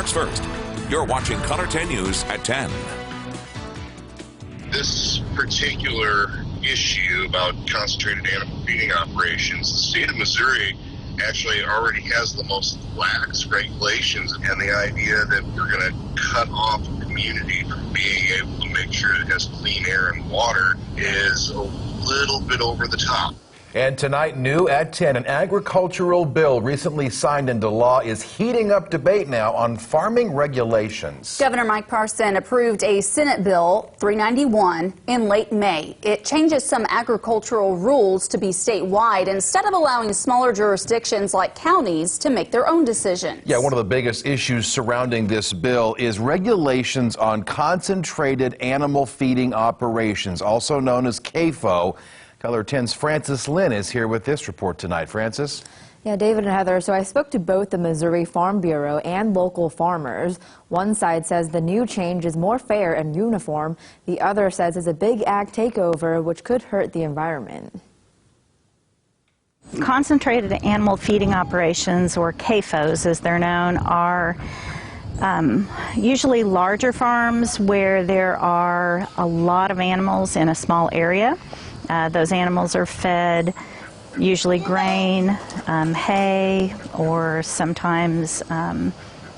First, you're watching Color 10 News at 10. This particular issue about concentrated animal feeding operations, the state of Missouri actually already has the most lax regulations, and the idea that we're going to cut off a community from being able to make sure it has clean air and water is a little bit over the top. And tonight, new at 10, an agricultural bill recently signed into law is heating up debate now on farming regulations. Governor Mike Parson approved a Senate Bill 391 in late May. It changes some agricultural rules to be statewide instead of allowing smaller jurisdictions like counties to make their own decisions. Yeah, one of the biggest issues surrounding this bill is regulations on concentrated animal feeding operations, also known as CAFO. Color 10's Francis Lynn is here with this report tonight. Francis? Yeah, David and Heather, so I spoke to both the Missouri Farm Bureau and local farmers. One side says the new change is more fair and uniform. The other says it's a big ag takeover, which could hurt the environment. Concentrated animal feeding operations, or CAFOs as they're known, are usually larger farms where there are a lot of animals in a small area. Those animals are fed usually grain, hay, or sometimes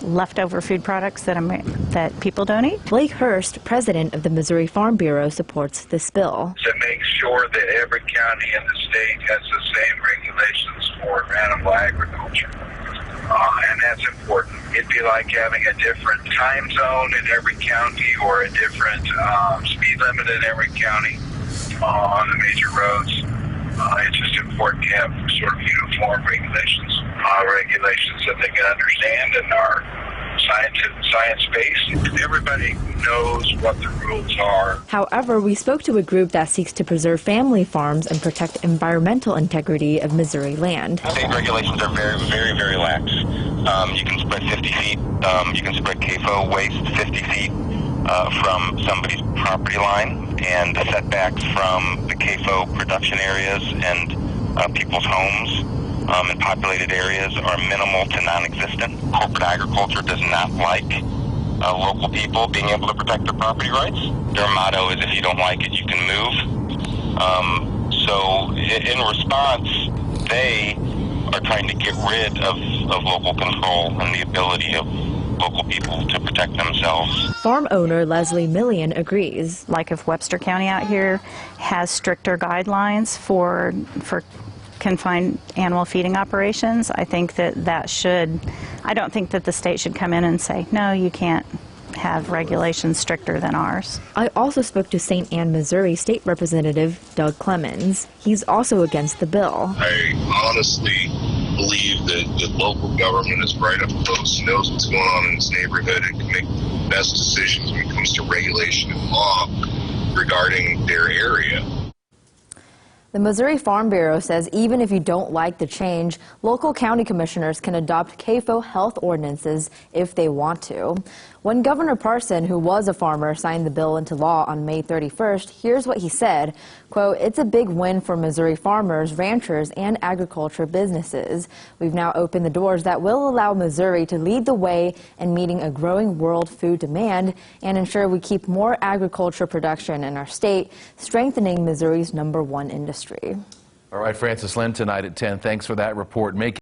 leftover food products that people don't eat. Blake Hurst, president of the Missouri Farm Bureau, supports this bill. To make sure that every county in the state has the same regulations for animal agriculture. And that's important. It'd be like having a different time zone in every county or a different speed limit in every county on the major roads. It's just important to have sort of uniform regulations that they can understand and are science-based. Everybody knows what the rules are. However, we spoke to a group that seeks to preserve family farms and protect environmental integrity of Missouri land. State regulations are very, very, very lax. You can spread 50 feet. You can spread CAFO waste 50 feet from somebody's property line, and the setbacks from the CAFO production areas and people's homes in populated areas are minimal to non-existent. Corporate agriculture does not like local people being able to protect their property rights. Their motto is, if you don't like it, you can move. So in response, they are trying to get rid of local control and the ability of local people to protect themselves. Farm owner Leslie Millian agrees. Like if Webster County out here has stricter guidelines for confined animal feeding operations, I think I don't think that the state should come in and say, no, you can't have regulations stricter than ours. I also spoke to St. Anne, Missouri State Representative Doug Clemens. He's also against the bill. I honestly believe that the local government is right up close, knows what's going on in its neighborhood, and can make the best decisions when it comes to regulation and law regarding their area. The Missouri Farm Bureau says even if you don't like the change, local county commissioners can adopt CAFO health ordinances if they want to. When Governor Parson, who was a farmer, signed the bill into law on May 31st, here's what he said, quote, "It's a big win for Missouri farmers, ranchers, and agriculture businesses. We've now opened the doors that will allow Missouri to lead the way in meeting a growing world food demand and ensure we keep more agriculture production in our state, strengthening Missouri's #1 industry." All right, Francis Lynn tonight at 10. Thanks for that report.